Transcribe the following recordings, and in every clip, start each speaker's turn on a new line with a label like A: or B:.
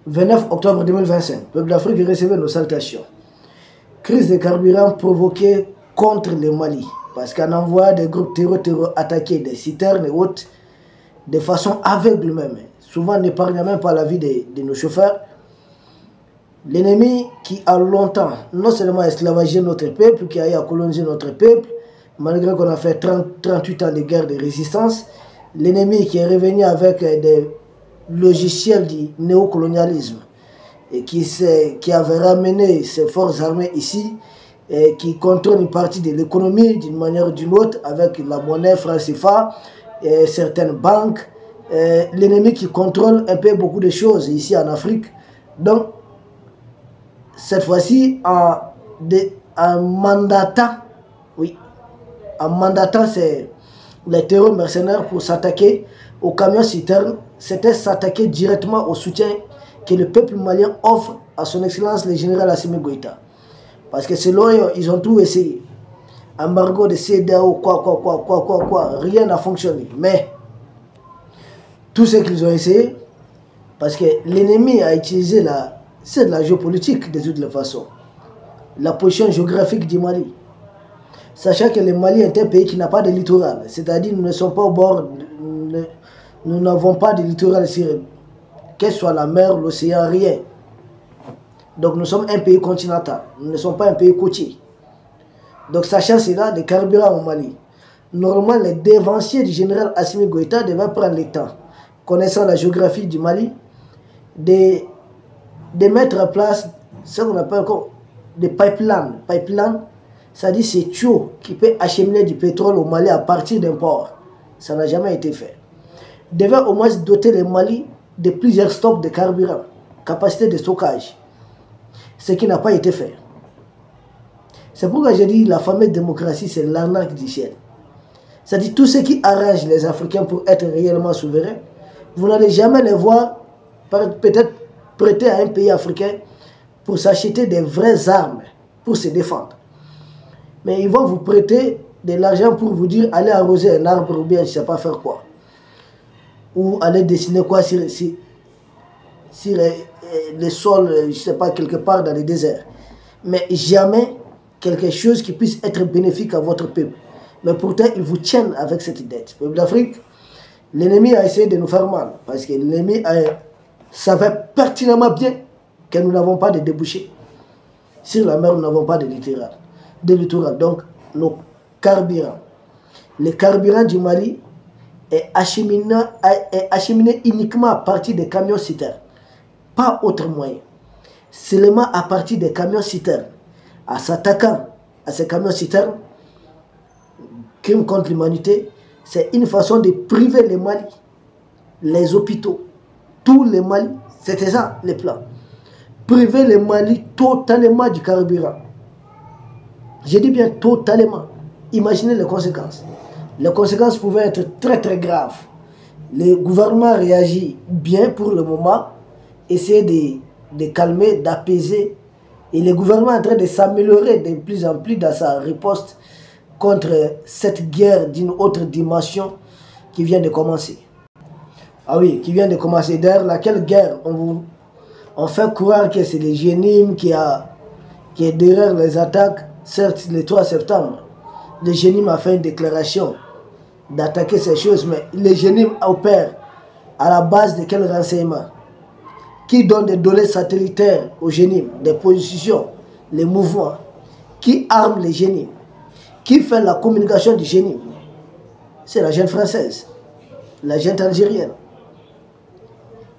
A: 29 octobre 2025, peuple d'Afrique recevait nos salutations. Crise de carburant provoquée contre le Mali, parce qu'en envoyant des groupes terror attaquer des citernes et autres, de façon aveugle même, souvent n'épargnant même pas la vie de nos chauffeurs, l'ennemi qui a longtemps, non seulement esclavagé notre peuple, qui a eu à coloniser notre peuple, malgré qu'on a fait 38 ans de guerre de résistance, l'ennemi qui est revenu avec des logiciels du néocolonialisme et qui avait ramené ses forces armées ici et qui contrôle une partie de l'économie d'une manière ou d'une autre avec la monnaie franc CFA et certaines banques, l'ennemi qui contrôle un peu beaucoup de choses ici en Afrique. Donc cette fois-ci en mandatant c'est les terreurs mercenaires pour s'attaquer aux camions citernes, c'était s'attaquer directement au soutien que le peuple malien offre à son excellence le général Assimi Goïta. Parce que selon eux, ils ont tout essayé. Embargo de CEDEAO, quoi, rien n'a fonctionné. Mais tout ce qu'ils ont essayé, parce que l'ennemi a utilisé c'est de la géopolitique de toutes les façons. La position géographique du Mali. Sachant que le Mali est un pays qui n'a pas de littoral, c'est-à-dire nous ne sommes pas au bord, nous n'avons pas de littoral ici, que ce soit la mer, l'océan, rien. Donc nous sommes un pays continental, nous ne sommes pas un pays côtier. Donc sachant cela, le carburant au Mali, normalement les dévanciers du général Assimi Goïta devaient prendre le temps, connaissant la géographie du Mali, de mettre en place ce qu'on appelle des pipelines. Pipeline, c'est-à-dire c'est tuyau qui peut acheminer du pétrole au Mali à partir d'un port. Ça n'a jamais été fait. Devait au moins doter le Mali de plusieurs stocks de carburant, capacité de stockage, ce qui n'a pas été fait. C'est pourquoi je dis la fameuse démocratie, c'est l'arnaque du ciel. C'est-à-dire tout ce qui arrange les Africains pour être réellement souverains, vous n'allez jamais les voir peut-être prêter à un pays africain pour s'acheter des vraies armes pour se défendre. Mais ils vont vous prêter de l'argent pour vous dire allez arroser un arbre ou bien je ne sais pas faire quoi. Ou aller dessiner quoi sur le sol, je ne sais pas, quelque part dans le désert. Mais jamais quelque chose qui puisse être bénéfique à votre peuple. Mais pourtant, ils vous tiennent avec cette dette. Peuple d'Afrique, l'ennemi a essayé de nous faire mal. Parce que l'ennemi savait pertinemment bien que nous n'avons pas de débouchés. Sur la mer, nous n'avons pas de littoral. Donc, nos carburants. Le carburant du Mali est acheminé uniquement à partir des camions citernes. Pas autre moyen. Seulement à partir des camions citernes. En s'attaquant à ces camions citernes, crime contre l'humanité, c'est une façon de priver les Mali, les hôpitaux, tous les Mali. C'était ça le plan. Priver les Mali totalement du carburant. Je dis bien totalement. Imaginez les conséquences. Les conséquences pouvaient être très très graves. Le gouvernement réagit bien pour le moment, essaie de calmer, d'apaiser. Et le gouvernement est en train de s'améliorer de plus en plus dans sa riposte contre cette guerre d'une autre dimension qui vient de commencer. Ah oui, qui vient de commencer. D'ailleurs, laquelle guerre on fait croire que c'est le GNIM qui est derrière les attaques. Certes, le 3 septembre, le GNIM a fait une déclaration d'attaquer ces choses, mais le GNIM opère à la base de quel renseignement? Qui donne des données satellitaires au GNIM, des positions, les mouvements? Qui arme les GNIM? Qui fait la communication du GNIM? C'est la junte française, la junte algérienne.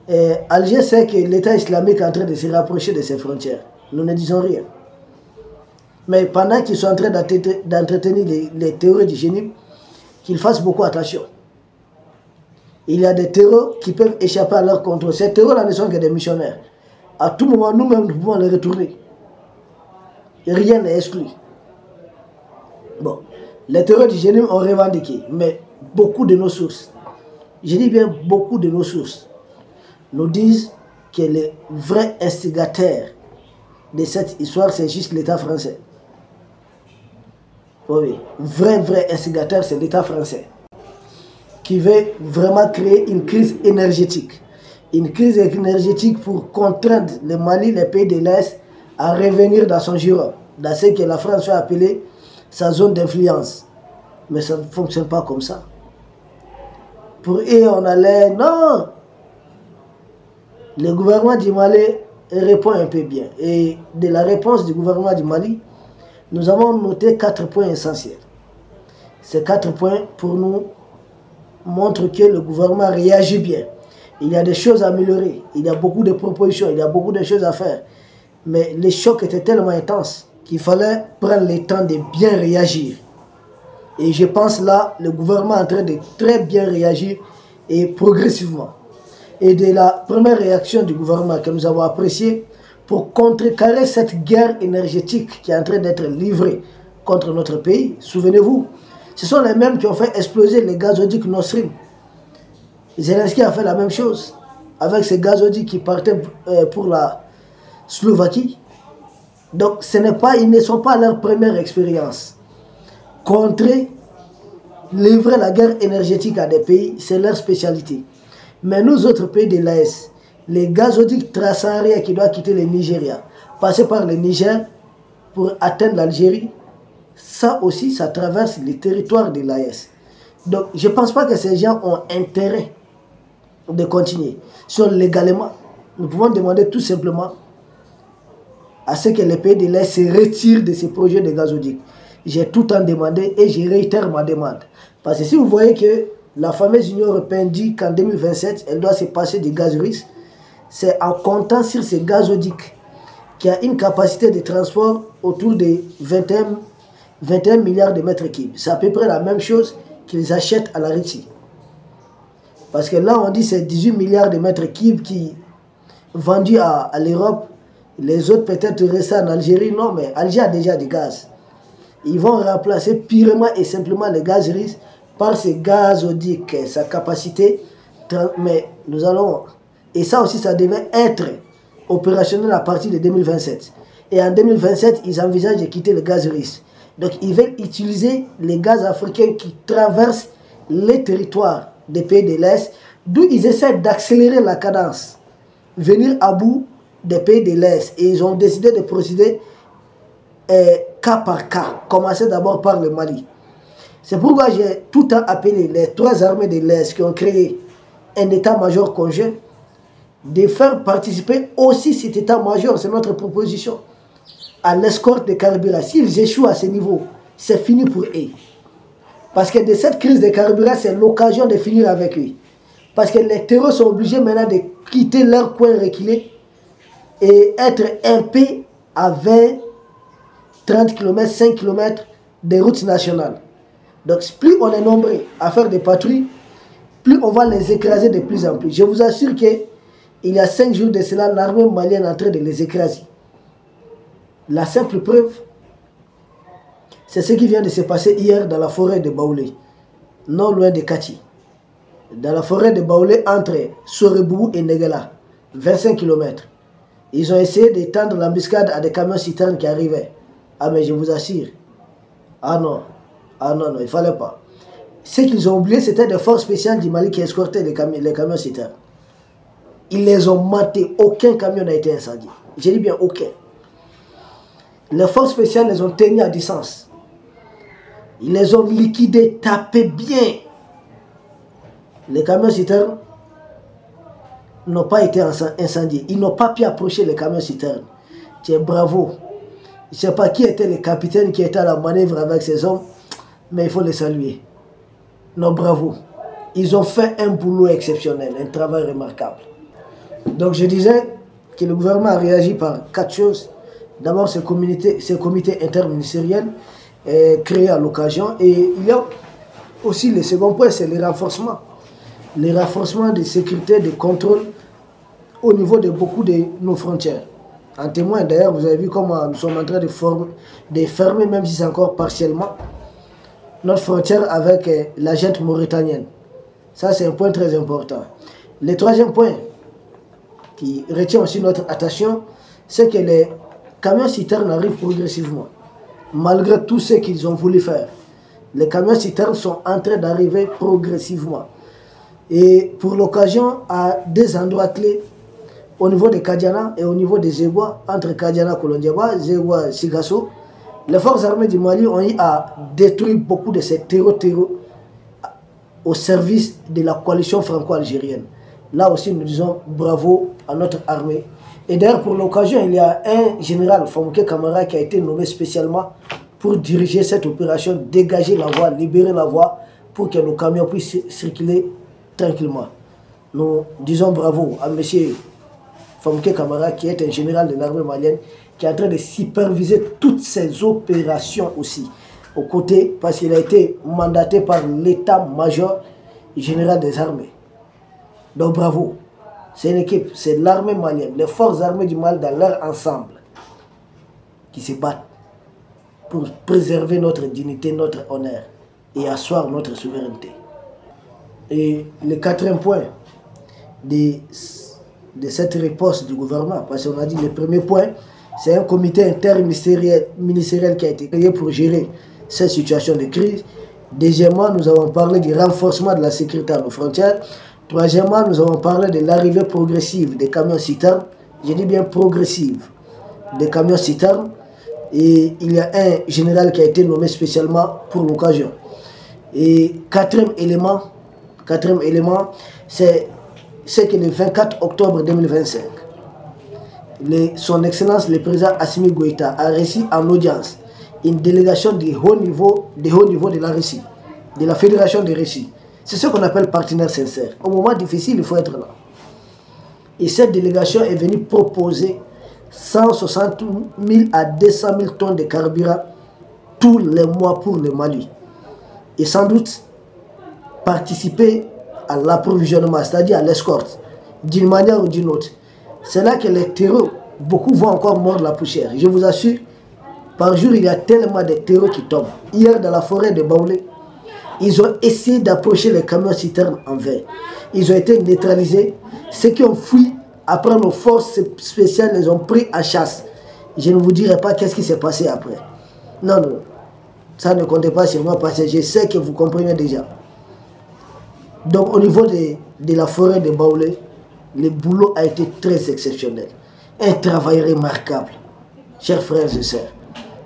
A: Et Alger sait que l'État islamique est en train de se rapprocher de ses frontières. Nous ne disons rien. Mais pendant qu'ils sont en train d'entretenir les théories du GNIM, qu'ils fassent beaucoup attention. Il y a des terreurs qui peuvent échapper à leur contrôle. Ces terreurs-là ne sont que des missionnaires. À tout moment, nous-mêmes, nous pouvons les retourner. Et rien n'est exclu. Bon, les terreurs du GNIM ont revendiqué, mais beaucoup de nos sources, je dis bien beaucoup de nos sources, nous disent que le vrai instigateur de cette histoire, c'est juste l'État français. Oui, vrai instigateur, c'est l'État français qui veut vraiment créer une crise énergétique, une crise énergétique pour contraindre le Mali, les pays de l'Est, à revenir dans son giron, dans ce que la France a appelé sa zone d'influence. Mais ça ne fonctionne pas comme ça. Pour eux, on allait... Non! Le gouvernement du Mali répond un peu bien. Et de la réponse du gouvernement du Mali, nous avons noté 4 points essentiels. Ces 4 points, pour nous, montrent que le gouvernement réagit bien. Il y a des choses à améliorer, il y a beaucoup de propositions, il y a beaucoup de choses à faire. Mais les chocs étaient tellement intenses qu'il fallait prendre le temps de bien réagir. Et je pense là, le gouvernement est en train de très bien réagir et progressivement. Et de la première réaction du gouvernement que nous avons appréciée pour contrecarrer cette guerre énergétique qui est en train d'être livrée contre notre pays. Souvenez-vous, ce sont les mêmes qui ont fait exploser les gazoducs Nord Stream. Zelensky a fait la même chose avec ces gazoducs qui partaient pour la Slovaquie. Donc ils ne sont pas à leur première expérience. Contrer, livrer la guerre énergétique à des pays, c'est leur spécialité. Mais nous autres pays de l'AES, les gazoducs transsahariens qui doivent quitter le Nigeria, passer par le Niger pour atteindre l'Algérie, ça aussi, ça traverse les territoires de l'AES. Donc je ne pense pas que ces gens ont intérêt de continuer. Si on légalement, nous pouvons demander tout simplement à ce que les pays de l'Est se retirent de ces projets de gazoducs. J'ai tout le temps demandé et je réitère ma demande. Parce que si vous voyez que la fameuse Union européenne dit qu'en 2027, elle doit se passer du gaz russe, c'est en comptant sur ces gazoducs qui a une capacité de transport autour de 21 milliards de mètres cubes. C'est à peu près la même chose qu'ils achètent à la Russie. Parce que là, on dit que c'est 18 milliards de mètres cubes qui vendus à l'Europe. Les autres peut-être restent en Algérie. Non, mais Algérie a déjà du gaz. Ils vont remplacer purement et simplement le gaz russe par ces gazoducs, sa capacité. Mais nous allons... Et ça aussi, ça devait être opérationnel à partir de 2027. Et en 2027, ils envisagent de quitter le gaz russe. Donc, ils veulent utiliser les gaz africains qui traversent les territoires des pays de l'Est, d'où ils essaient d'accélérer la cadence, venir à bout des pays de l'Est. Et ils ont décidé de procéder cas par cas, commencer d'abord par le Mali. C'est pourquoi j'ai tout le temps appelé les 3 armées de l'Est qui ont créé un état-major conjoint de faire participer aussi cet état-major, c'est notre proposition, à l'escorte des carburants. S'ils échouent à ce niveau, c'est fini pour eux. Parce que de cette crise des carburants, c'est l'occasion de finir avec eux. Parce que les terroristes sont obligés maintenant de quitter leur coin reculé et être un peu à 20, 30 km, 5 km des routes nationales. Donc plus on est nombreux à faire des patrouilles, plus on va les écraser de plus en plus. Je vous assure qu'il y a 5 jours de cela, l'armée malienne est en train de les écraser. La simple preuve, c'est ce qui vient de se passer hier dans la forêt de Baoulé, non loin de Kati. Dans la forêt de Baoulé, entre Sorebou et Negela, 25 km. Ils ont essayé d'étendre l'embuscade à des camions-citernes qui arrivaient. Ah mais je vous assure, ah non, il ne fallait pas. Ce qu'ils ont oublié, c'était des forces spéciales du Mali qui escortaient les camions-citernes. Ils les ont matés, aucun camion n'a été incendié. Je dis bien aucun. Les forces spéciales les ont tenus à distance. Ils les ont liquidés, tapés bien. Les camions-citernes n'ont pas été incendiés. Ils n'ont pas pu approcher les camions-citernes. Tiens, bravo. Je ne sais pas qui était le capitaine qui était à la manœuvre avec ces hommes, mais il faut les saluer. Non, bravo. Ils ont fait un boulot exceptionnel, un travail remarquable. Donc je disais que le gouvernement a réagi par 4 choses. D'abord, ce comité interministériel créé à l'occasion. Et il y a aussi le second point, c'est le renforcement. Le renforcement de sécurité, de contrôle au niveau de beaucoup de nos frontières. En témoin, d'ailleurs, vous avez vu comment nous sommes en train de fermer, même si c'est encore partiellement, notre frontière avec la junte mauritanienne. Ça, c'est un point très important. Le troisième point qui retient aussi notre attention, c'est que les camions-citernes arrivent progressivement. Malgré tout ce qu'ils ont voulu faire, les camions-citernes sont en train d'arriver progressivement. Et pour l'occasion, à des endroits clés, au niveau de Kadiana et au niveau des Zégois, entre Kadiana, Kolondiaba, Zégois, Sigasso, les forces armées du Mali ont eu à détruire beaucoup de ces terreaux au service de la coalition franco-algérienne. Là aussi, nous disons bravo à notre armée. Et d'ailleurs, pour l'occasion, il y a un général, Famouké Kamara, qui a été nommé spécialement pour diriger cette opération, dégager la voie, libérer la voie, pour que nos camions puissent circuler tranquillement. Nous disons bravo à M. Famouké Kamara, qui est un général de l'armée malienne, qui est en train de superviser toutes ces opérations aussi, aux côtés, parce qu'il a été mandaté par l'état-major général des armées. Donc bravo. C'est une équipe, c'est l'armée malienne, les forces armées du Mali dans leur ensemble, qui se battent pour préserver notre dignité, notre honneur et asseoir notre souveraineté. Et le quatrième point de cette réponse du gouvernement, parce qu'on a dit le premier point, c'est un comité interministériel qui a été créé pour gérer cette situation de crise. Deuxièmement, nous avons parlé du renforcement de la sécurité à nos frontières. Troisièmement, nous avons parlé de l'arrivée progressive des camions-citernes. Je dis bien progressive, des camions-citernes. Et il y a un général qui a été nommé spécialement pour l'occasion. Et quatrième élément, c'est que le 24 octobre 2025, son Excellence le président Assimi Goïta a reçu en audience une délégation de haut niveau de la Russie, de la Fédération de Russie. C'est ce qu'on appelle partenaire sincère. Au moment difficile, il faut être là. Et cette délégation est venue proposer 160 000 à 200 000 tonnes de carburant tous les mois pour le Mali. Et sans doute participer à l'approvisionnement, c'est-à-dire à l'escorte, d'une manière ou d'une autre. C'est là que les terreaux, beaucoup vont encore mordre la poussière. Je vous assure, par jour, il y a tellement de terreaux qui tombent. Hier, dans la forêt de Baoulé, ils ont essayé d'approcher les camions-citernes en vain. Ils ont été neutralisés. Ceux qui ont fui, après nos forces spéciales les ont pris à chasse. Je ne vous dirai pas qu'est-ce qui s'est passé après. Non, non. Ça ne comptez pas sur moi parce que je sais que vous comprenez déjà. Donc au niveau de la forêt de Baoulé, le boulot a été très exceptionnel. Un travail remarquable. Chers frères et sœurs,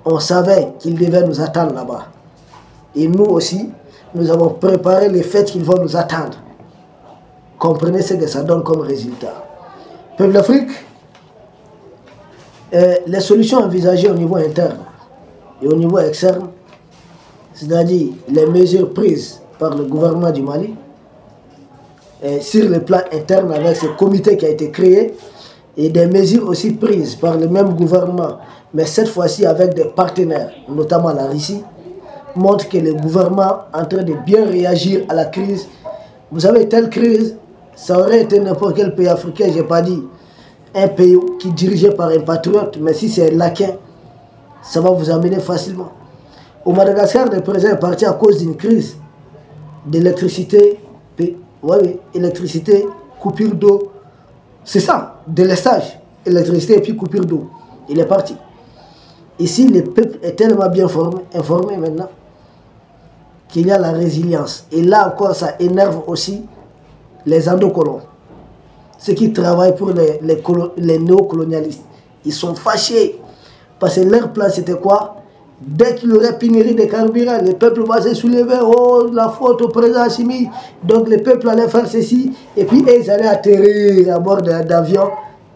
A: on savait qu'ils devaient nous attendre là-bas. Et nous aussi, nous avons préparé les fêtes qu'ils vont nous attendre. Comprenez ce que ça donne comme résultat. Peuple d'Afrique, les solutions envisagées au niveau interne et au niveau externe, c'est-à-dire les mesures prises par le gouvernement du Mali, sur le plan interne avec ce comité qui a été créé, et des mesures aussi prises par le même gouvernement, mais cette fois-ci avec des partenaires, notamment la Russie, montre que le gouvernement est en train de bien réagir à la crise. Vous savez, telle crise, ça aurait été n'importe quel pays africain, je n'ai pas dit un pays qui est dirigé par un patriote, mais si c'est un laquin, ça va vous amener facilement. Au Madagascar, le président est parti à cause d'une crise d'électricité, électricité, coupure d'eau. C'est ça, délestage, électricité et puis coupure d'eau. Il est parti. Ici, le peuple est tellement bien informé maintenant qu'il y a la résilience. Et là encore, ça énerve aussi les endocolons. Ceux qui travaillent pour les néocolonialistes. Ils sont fâchés. Parce que leur plan, c'était quoi? Dès qu'il y aurait pénurie de carburant, le peuple va se soulever. Oh, la faute au président Assimi. Donc le peuple allait faire ceci. Et puis ils allaient atterrir à bord d'avions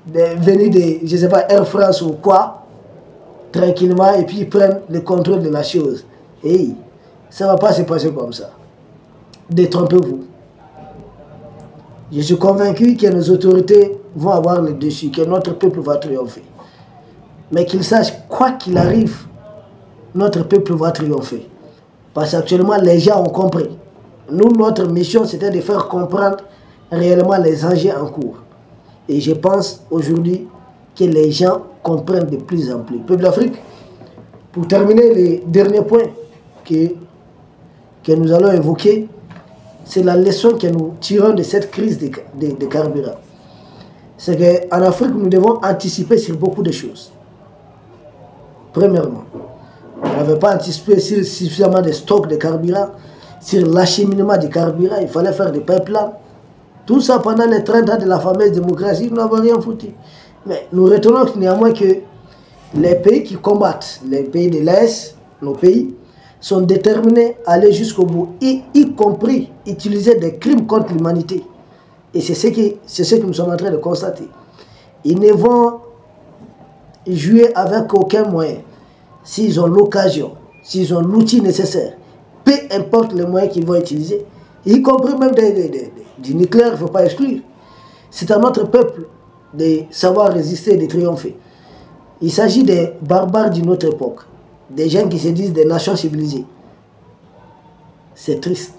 A: venus de, je ne sais pas, Air France ou quoi, tranquillement, et puis ils prennent le contrôle de la chose. Et ça ne va pas se passer comme ça. Détrompez-vous. Je suis convaincu que nos autorités vont avoir le dessus, que notre peuple va triompher. Mais qu'ils sachent, quoi qu'il arrive, notre peuple va triompher. Parce qu'actuellement, les gens ont compris. Nous, notre mission, c'était de faire comprendre réellement les enjeux en cours. Et je pense aujourd'hui que les gens comprennent de plus en plus. Peuple d'Afrique, pour terminer, le dernier point que nous allons évoquer, c'est la leçon que nous tirons de cette crise de carburant. C'est qu'en Afrique, nous devons anticiper sur beaucoup de choses. Premièrement, on n'avait pas anticipé sur suffisamment de stocks de carburant, sur l'acheminement du carburant. Il fallait faire des pipelines Tout ça pendant les 30 ans de la fameuse démocratie, nous n'avons rien foutu. Mais nous retenons néanmoins que les pays qui combattent, les pays de l'Est, nos pays, sont déterminés à aller jusqu'au bout, y compris utiliser des crimes contre l'humanité. Et c'est ce que nous sommes en train de constater. Ils ne vont jouer avec aucun moyen. S'ils ont l'occasion, s'ils ont l'outil nécessaire, peu importe les moyens qu'ils vont utiliser, y compris même du nucléaire, il ne faut pas exclure. C'est à notre peuple de savoir résister et de triompher. Il s'agit des barbares d'une autre époque, des gens qui se disent des nations civilisées. C'est triste.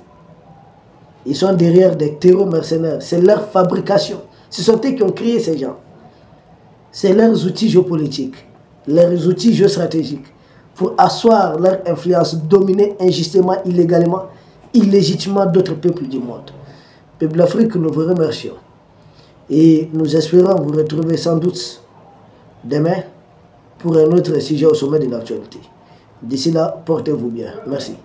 A: Ils sont derrière des terreaux mercenaires. C'est leur fabrication. Ce sont eux qui ont créé ces gens. C'est leurs outils géopolitiques, leurs outils géostratégiques pour asseoir leur influence, dominer injustement, illégalement, illégitimement d'autres peuples du monde. Peuple d'Afrique, nous vous remercions. Et nous espérons vous retrouver sans doute demain pour un autre sujet au sommet de l'actualité. D'ici là, portez-vous bien. Merci.